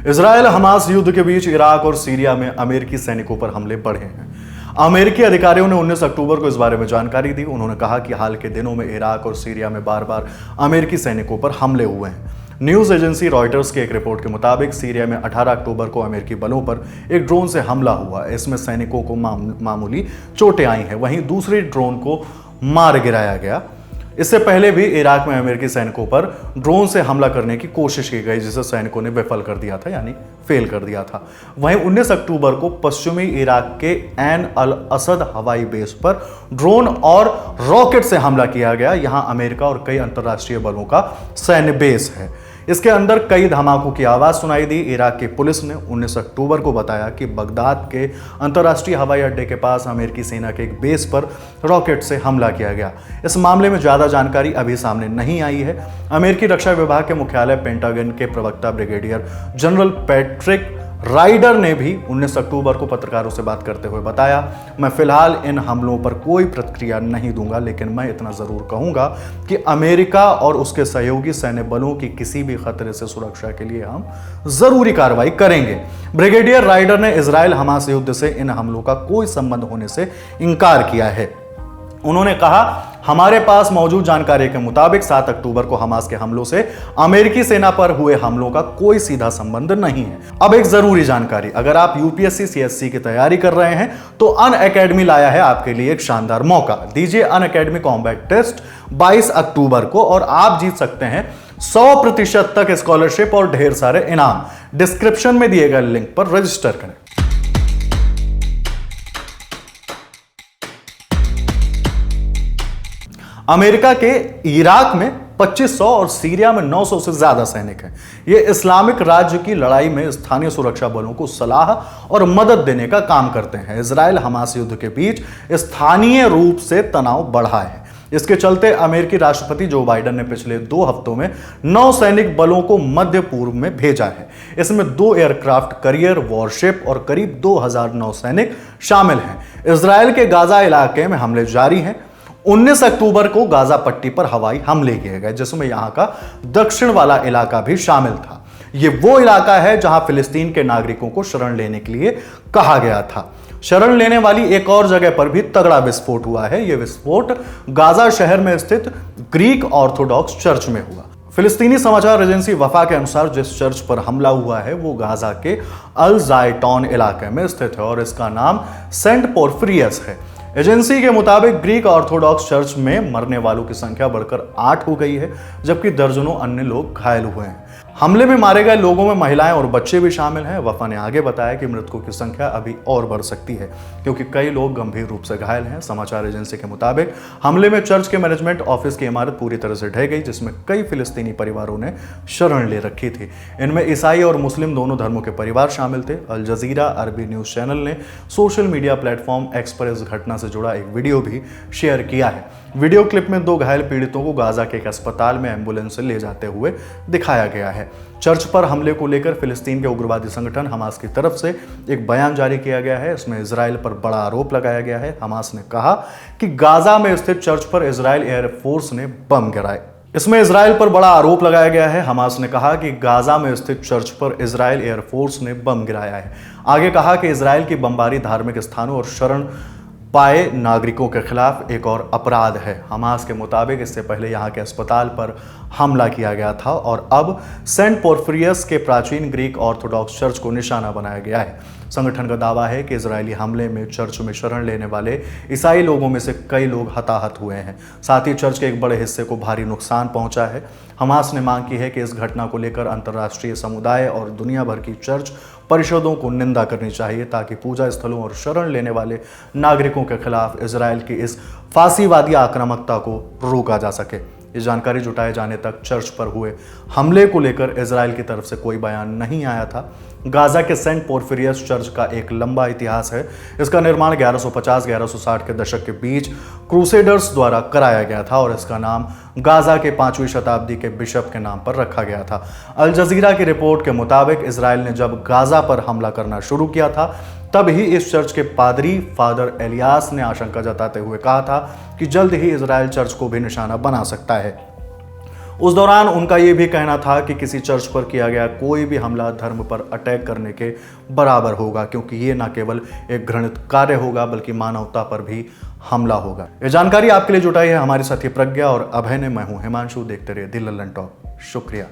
Israel Hamas युद्ध के बीच Iraq और सीरिया में अमेरिकी सैनिकों पर हमले बढ़े हैं। अमेरिकी अधिकारियों ने 19 अक्टूबर को इस बारे में जानकारी दी। उन्होंने कहा कि हाल के दिनों में इराक और सीरिया में बार बार अमेरिकी सैनिकों पर हमले हुए हैं। न्यूज एजेंसी रॉयटर्स की एक रिपोर्ट के मुताबिक सीरिया में 18 अक्टूबर को अमेरिकी बलों पर एक ड्रोन से हमला हुआ। इसमें सैनिकों को मामूली चोटें आई हैं, वहीं दूसरी ड्रोन को मार गिराया गया। इससे पहले भी इराक में अमेरिकी सैनिकों पर ड्रोन से हमला करने की कोशिश की गई, जिसे सैनिकों ने विफल कर दिया था, यानी फेल कर दिया था। वहीं 19 अक्टूबर को पश्चिमी इराक के ऐन अल असद हवाई बेस पर ड्रोन और रॉकेट से हमला किया गया। यहां अमेरिका और कई अंतरराष्ट्रीय बलों का सैन्य बेस है। इसके अंदर कई धमाकों की आवाज सुनाई दी। इराक की पुलिस ने 19 अक्टूबर को बताया कि बगदाद के अंतर्राष्ट्रीय हवाई अड्डे के पास अमेरिकी सेना के एक बेस पर रॉकेट से हमला किया गया। इस मामले में ज्यादा जानकारी अभी सामने नहीं आई है। अमेरिकी रक्षा विभाग के मुख्यालय पेंटागन के प्रवक्ता ब्रिगेडियर जनरल पैट्रिक राइडर ने भी 19 अक्टूबर को पत्रकारों से बात करते हुए बताया, मैं फिलहाल इन हमलों पर कोई प्रतिक्रिया नहीं दूंगा, लेकिन मैं इतना जरूर कहूंगा कि अमेरिका और उसके सहयोगी सैन्य बलों की किसी भी खतरे से सुरक्षा के लिए हम जरूरी कार्रवाई करेंगे। ब्रिगेडियर राइडर ने इजरायल हमास युद्ध से इन हमलों का कोई संबंध होने से इनकार किया है। उन्होंने कहा, हमारे पास मौजूद जानकारी के मुताबिक 7 अक्टूबर को हमास के हमलों से अमेरिकी सेना पर हुए हमलों का कोई सीधा संबंध नहीं है। अब एक जरूरी जानकारी, अगर आप यूपीएससी सीएससी की तैयारी कर रहे हैं तो अनअकैडमी लाया है आपके लिए एक शानदार मौका। दीजिए अनअकैडमी कॉम्बैट टेस्ट 22 अक्टूबर को और आप जीत सकते हैं 100% तक स्कॉलरशिप और ढेर सारे इनाम। डिस्क्रिप्शन में दिए गए लिंक पर रजिस्टर करें। अमेरिका के इराक में 2500 और सीरिया में 900 से ज्यादा सैनिक हैं। ये इस्लामिक राज्य की लड़ाई में स्थानीय सुरक्षा बलों को सलाह और मदद देने का काम करते हैं। इजरायल हमास युद्ध के बीच स्थानीय रूप से तनाव बढ़ा है। इसके चलते अमेरिकी राष्ट्रपति जो बाइडेन ने पिछले 2 हफ्तों में 9 सैनिक बलों को मध्य पूर्व में भेजा है। इसमें 2 एयरक्राफ्ट कैरियर, वॉरशिप और करीब 2000 नौसैनिक शामिल हैं। इजरायल के गाजा इलाके में हमले जारी हैं। 19 अक्टूबर को गाजा पट्टी पर हवाई हमले किए गए, जिसमें यहां का दक्षिण वाला इलाका भी शामिल था। यह वो इलाका है जहां फिलिस्तीन के नागरिकों को शरण लेने के लिए कहा गया था। शरण लेने वाली एक और जगह पर भी तगड़ा विस्फोट हुआ है। यह विस्फोट गाजा शहर में स्थित ग्रीक ऑर्थोडॉक्स चर्च में हुआ। फिलिस्तीनी समाचार एजेंसी वफा के अनुसार जिस चर्च पर हमला हुआ है वो गाजा के अल जायटून इलाके में स्थित है और इसका नाम सेंट पोर्फिरियस है। एजेंसी के मुताबिक ग्रीक ऑर्थोडॉक्स चर्च में मरने वालों की संख्या बढ़कर 8 हो गई है, जबकि दर्जनों अन्य लोग घायल हुए हैं। हमले में मारे गए लोगों में महिलाएं और बच्चे भी शामिल हैं। वफा ने आगे बताया कि मृतकों की संख्या अभी और बढ़ सकती है, क्योंकि कई लोग गंभीर रूप से घायल हैं। समाचार एजेंसी के मुताबिक हमले में चर्च के मैनेजमेंट ऑफिस की इमारत पूरी तरह से ढह गई, जिसमें कई फिलिस्तीनी परिवारों ने शरण ले रखी थी। इनमें ईसाई और मुस्लिम दोनों धर्मों के परिवार शामिल थे। अल जजीरा अरबी न्यूज चैनल ने सोशल मीडिया प्लेटफॉर्म एक्स पर इस घटना से जुड़ा एक वीडियो भी शेयर किया है। वीडियो क्लिप में 2 घायल पीड़ितों को गाजा के एक अस्पताल में एम्बुलेंस से ले जाते हुए दिखाया गया है। चर्च पर हमले को लेकर फिलिस्तीन के उग्रवादी संगठन हमास की तरफ से एक बयान जारी किया गया है। इसमें इजराइल पर बड़ा आरोप लगाया गया है। हमास ने कहा कि गाजा में स्थित चर्च पर इजरायल एयरफोर्स ने बम गिराए। इसमें इजराइल पर बड़ा आरोप लगाया गया है। हमास ने कहा कि गाजा में स्थित चर्च पर इजरायल एयरफोर्स ने बम गिराया है। आगे कहा कि इजराइल की बमबारी धार्मिक स्थानों और शरण पाए नागरिकों के खिलाफ एक और अपराध है। हमास के मुताबिक इससे पहले यहां के अस्पताल पर हमला किया गया था और अब सेंट पोर्फिरियस के प्राचीन ग्रीक ऑर्थोडॉक्स चर्च को निशाना बनाया गया है। संगठन का दावा है कि इजरायली हमले में चर्च में शरण लेने वाले ईसाई लोगों में से कई लोग हताहत हुए हैं। साथ ही चर्च के एक बड़े हिस्से को भारी नुकसान पहुंचा है। हमास ने मांग की है कि इस घटना को लेकर अंतर्राष्ट्रीय समुदाय और दुनिया भर की चर्च परिषदों को निंदा करनी चाहिए, ताकि पूजा स्थलों और शरण लेने वाले नागरिकों के खिलाफ इजरायल की इस फांसीवादी आक्रामकता को रोका जा सके। इस जानकारी जुटाए जाने तक चर्च पर हुए हमले को लेकर इजरायल की तरफ से कोई बयान नहीं आया था। गाजा के सेंट पोर्फिरियस चर्च का एक लंबा इतिहास है। इसका निर्माण 1150-1160 के दशक के बीच क्रूसेडर्स द्वारा कराया गया था और इसका नाम गाजा के 5वीं शताब्दी के बिशप के नाम पर रखा गया था। अल जजीरा की रिपोर्ट के मुताबिक इजरायल ने जब गाजा पर हमला करना शुरू किया था, तब ही इस चर्च के पादरी फादर एलियास ने आशंका जताते हुए कहा था कि जल्द ही इजरायल चर्च को भी निशाना बना सकता है। उस दौरान उनका यह भी कहना था कि किसी चर्च पर किया गया कोई भी हमला धर्म पर अटैक करने के बराबर होगा, क्योंकि ये न केवल एक घृणित कार्य होगा बल्कि मानवता पर भी हमला होगा। ये जानकारी आपके लिए जुटाई है हमारे साथी प्रज्ञा और अभय ने। मैं हूं हिमांशु। देखते रहिए दी लल्लन टॉक। शुक्रिया।